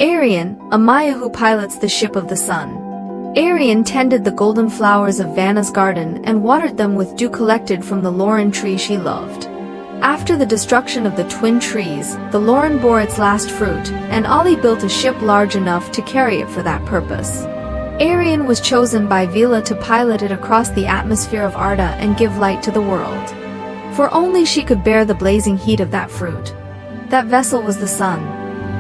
Arien, a Maiar who pilots the ship of the sun. Arien tended the golden flowers of Vanna's garden and watered them with dew collected from the Lauren tree she loved. After the destruction of the twin trees, the Lauren bore its last fruit, and Ali built a ship large enough to carry it for that purpose. Arien was chosen by Vila to pilot it across the atmosphere of Arda and give light to the world. For only she could bear the blazing heat of that fruit. That vessel was the sun.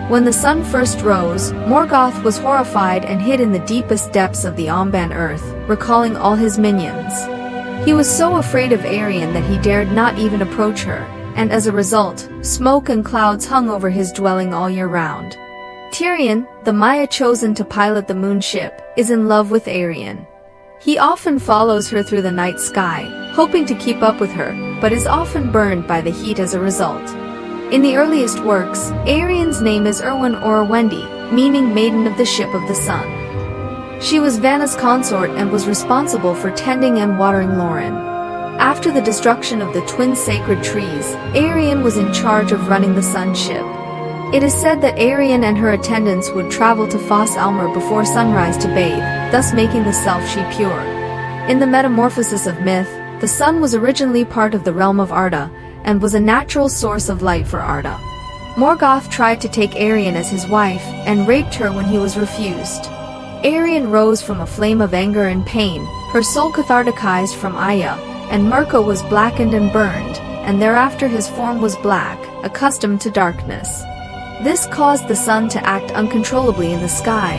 When the sun first rose, Morgoth was horrified and hid in the deepest depths of the Omban earth, recalling all his minions. He was so afraid of Arien that he dared not even approach her, and as a result, smoke and clouds hung over his dwelling all year round. Tilion, the Maiar chosen to pilot the moon ship, is in love with Arien. He often follows her through the night sky, hoping to keep up with her, but is often burned by the heat as a result. In the earliest works, Arien's name is Erwin or Wendy, meaning Maiden of the Ship of the Sun. She was Vanna's consort and was responsible for tending and watering Lauren. After the destruction of the twin sacred trees, Arien was in charge of running the sun ship. It is said that Arien and her attendants would travel to Foss Almer before sunrise to bathe, thus making the self-she pure. In the metamorphosis of myth, the sun was originally part of the realm of Arda, and was a natural source of light for Arda. Morgoth tried to take Arien as his wife, and raped her when he was refused. Arien rose from a flame of anger and pain, her soul catharticized from Aya, and Mirko was blackened and burned, and thereafter his form was black, accustomed to darkness. This caused the sun to act uncontrollably in the sky,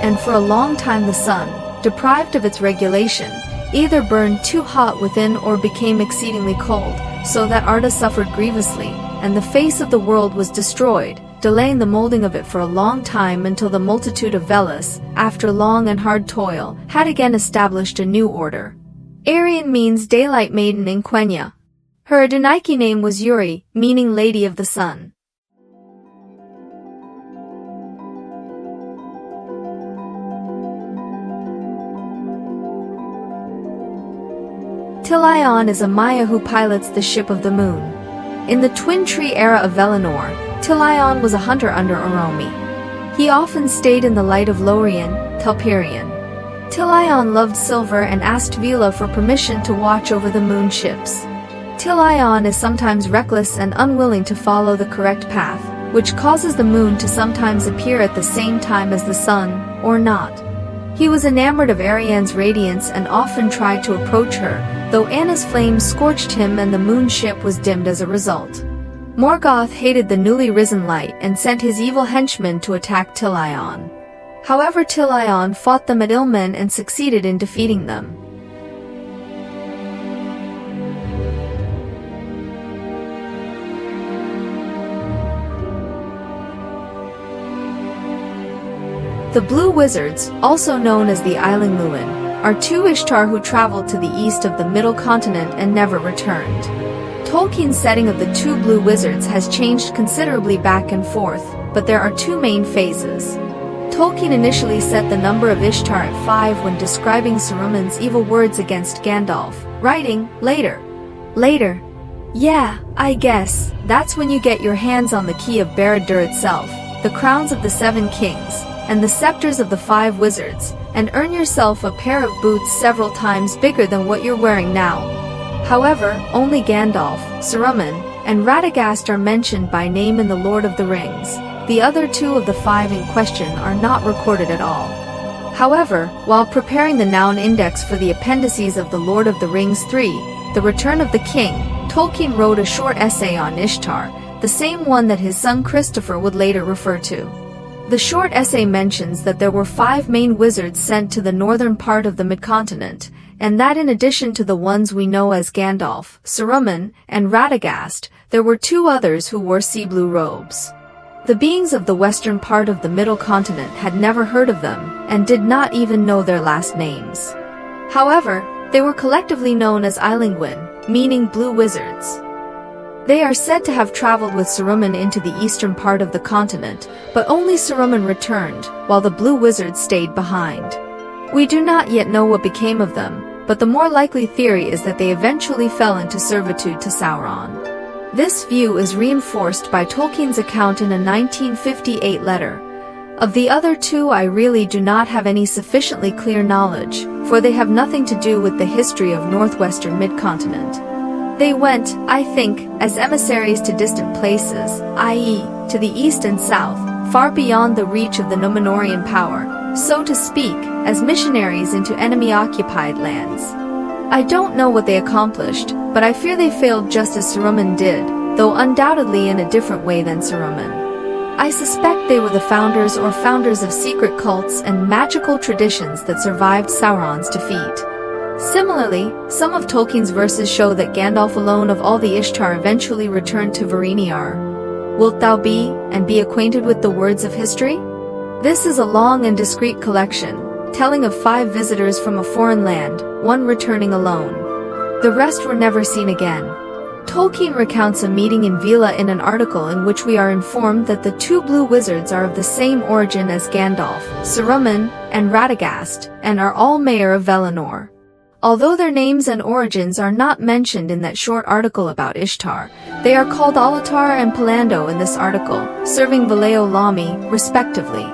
and for a long time the sun, deprived of its regulation, either burned too hot within or became exceedingly cold, so that Arda suffered grievously, and the face of the world was destroyed, delaying the molding of it for a long time until the multitude of Velas, after long and hard toil, had again established a new order. Arien means daylight maiden in Quenya. Her Anunnaki name was Yuri, meaning Lady of the Sun. Tilion is a Maiar who pilots the ship of the moon. In the Twin Tree era of Valinor, Tilion was a hunter under Oromi. He often stayed in the light of Lorien, Telperion. Tilion loved silver and asked Vila for permission to watch over the moon ships. Tilion is sometimes reckless and unwilling to follow the correct path, which causes the moon to sometimes appear at the same time as the sun, or not. He was enamored of Arienne's radiance and often tried to approach her, though Anna's flames scorched him and the moon ship was dimmed as a result. Morgoth hated the newly risen light and sent his evil henchmen to attack Tilion. However, Tilion fought them at Ilmen and succeeded in defeating them. The Blue Wizards, also known as the Eilingluin, are two Ishtar who traveled to the east of the Middle Continent and never returned. Tolkien's setting of the two Blue Wizards has changed considerably back and forth, but there are two main phases. Tolkien initially set the number of Ishtar at 5 when describing Saruman's evil words against Gandalf, writing, later. Later. Yeah, I guess, that's when you get your hands on the key of Barad-dûr itself, the crowns of the 7 kings, and the scepters of the 5 wizards, and earn yourself a pair of boots several times bigger than what you're wearing now. However, only Gandalf, Saruman, and Radagast are mentioned by name in The Lord of the Rings. The other 2 of the 5 in question are not recorded at all. However, while preparing the noun index for the appendices of The Lord of the Rings 3, The Return of the King, Tolkien wrote a short essay on Ishtar, the same one that his son Christopher would later refer to. The short essay mentions that there were 5 main wizards sent to the northern part of the midcontinent, and that in addition to the ones we know as Gandalf, Saruman, and Radagast, there were 2 others who wore sea blue robes. The beings of the western part of the middle continent had never heard of them, and did not even know their last names. However, they were collectively known as Eilingluin, meaning blue wizards. They are said to have traveled with Saruman into the eastern part of the continent, but only Saruman returned, while the Blue Wizards stayed behind. We do not yet know what became of them, but the more likely theory is that they eventually fell into servitude to Sauron. This view is reinforced by Tolkien's account in a 1958 letter. Of the other two I really do not have any sufficiently clear knowledge, for they have nothing to do with the history of northwestern mid-continent. They went, I think, as emissaries to distant places, i.e., to the east and south, far beyond the reach of the Númenórean power, so to speak, as missionaries into enemy-occupied lands. I don't know what they accomplished, but I fear they failed just as Saruman did, though undoubtedly in a different way than Saruman. I suspect they were the founders of secret cults and magical traditions that survived Sauron's defeat. Similarly, some of Tolkien's verses show that Gandalf alone of all the Ishtar eventually returned to Varinor. Wilt thou be, and be acquainted with the words of history? This is a long and discreet collection, telling of 5 visitors from a foreign land, one returning alone. The rest were never seen again. Tolkien recounts a meeting in Vila in an article in which we are informed that the 2 blue wizards are of the same origin as Gandalf, Saruman, and Radagast, and are all Maiar of Valinor. Although their names and origins are not mentioned in that short article about Ishtar, they are called Alatar and Palando in this article, serving Valeo Lami, respectively.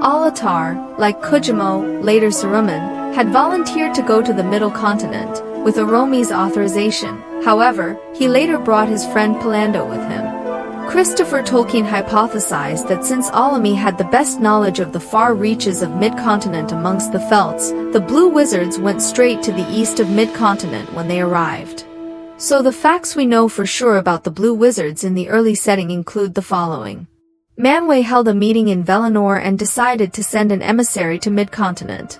Alatar, like Kujimo, later Saruman, had volunteered to go to the Middle Continent, with Oromi's authorization. However, he later brought his friend Palando with him. Christopher Tolkien hypothesized that since Alami had the best knowledge of the far reaches of mid-continent amongst the Felts, the Blue Wizards went straight to the east of mid-continent when they arrived. So the facts we know for sure about the Blue Wizards in the early setting include the following. Manwë held a meeting in Valinor and decided to send an emissary to mid-continent.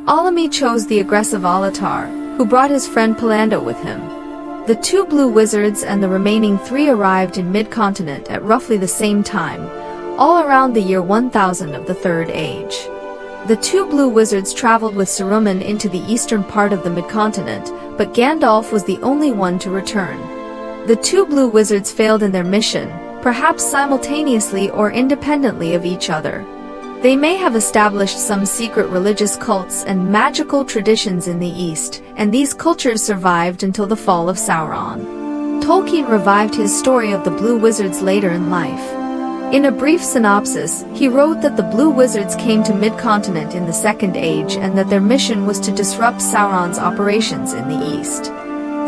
Alami chose the aggressive Alatar, who brought his friend Palando with him. The 2 blue wizards and the remaining 3 arrived in mid-continent at roughly the same time, all around the year 1000 of the Third Age. The 2 blue wizards traveled with Saruman into the eastern part of the mid-continent, but Gandalf was the only one to return. The 2 blue wizards failed in their mission, perhaps simultaneously or independently of each other. They may have established some secret religious cults and magical traditions in the East, and these cultures survived until the fall of Sauron. Tolkien revived his story of the Blue Wizards later in life. In a brief synopsis, he wrote that the Blue Wizards came to mid-continent in the Second Age and that their mission was to disrupt Sauron's operations in the East.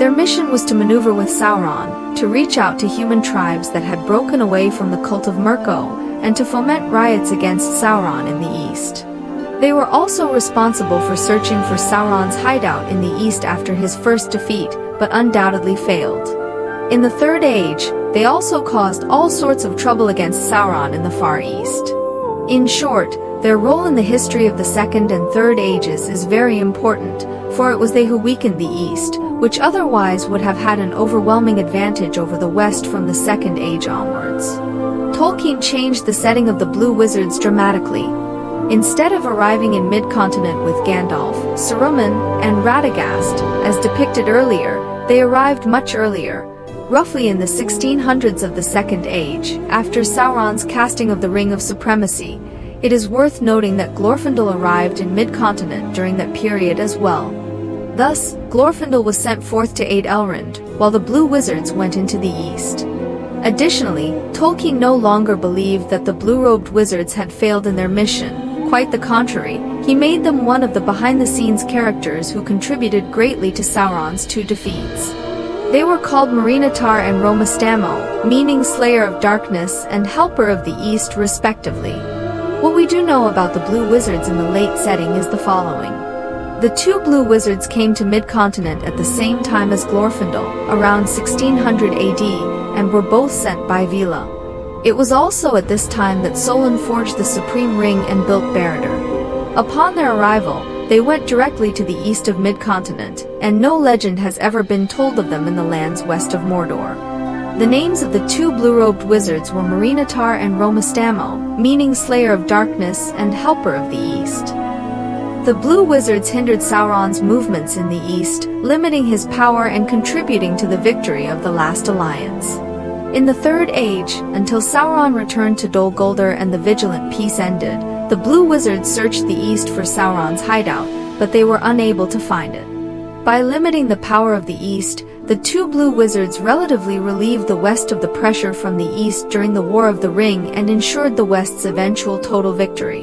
Their mission was to maneuver with Sauron, to reach out to human tribes that had broken away from the cult of Mirko, and to foment riots against Sauron in the east. They were also responsible for searching for Sauron's hideout in the east after his first defeat, but undoubtedly failed. In the Third Age, they also caused all sorts of trouble against Sauron in the Far East. In short, their role in the history of the Second and Third Ages is very important, for it was they who weakened the East, which otherwise would have had an overwhelming advantage over the West from the Second Age onwards. Tolkien changed the setting of the Blue Wizards dramatically. Instead of arriving in mid-continent with Gandalf, Saruman, and Radagast, as depicted earlier, they arrived much earlier, roughly in the 1600s of the Second Age, after Sauron's casting of the Ring of Supremacy. It is worth noting that Glorfindel arrived in mid-continent during that period as well. Thus, Glorfindel was sent forth to aid Elrond, while the Blue Wizards went into the east. Additionally, Tolkien no longer believed that the blue-robed wizards had failed in their mission. Quite the contrary, he made them one of the behind-the-scenes characters who contributed greatly to Sauron's 2 defeats. They were called Marinatar and Romastamo, meaning Slayer of Darkness and Helper of the East respectively. What we do know about the Blue Wizards in the late setting is the following. The 2 blue wizards came to mid-continent at the same time as Glorfindel, around 1600 AD, and were both sent by Vila. It was also at this time that Solon forged the Supreme Ring and built Barad-dûr. Upon their arrival, they went directly to the east of mid-continent, and no legend has ever been told of them in the lands west of Mordor. The names of the 2 blue-robed wizards were Marinatar and Romastamo, meaning Slayer of Darkness and Helper of the East. The Blue Wizards hindered Sauron's movements in the east, limiting his power and contributing to the victory of the Last Alliance. In the Third Age, until Sauron returned to Dol Guldur and the Vigilant Peace ended, the Blue Wizards searched the east for Sauron's hideout, but they were unable to find it. By limiting the power of the east, The two blue wizards relatively relieved the West of the pressure from the East during the War of the Ring and ensured the West's eventual total victory.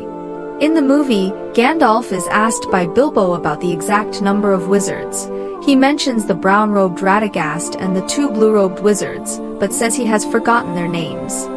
In the movie, Gandalf is asked by Bilbo about the exact number of wizards. He mentions the brown-robed Radagast and the two blue-robed wizards, but says he has forgotten their names.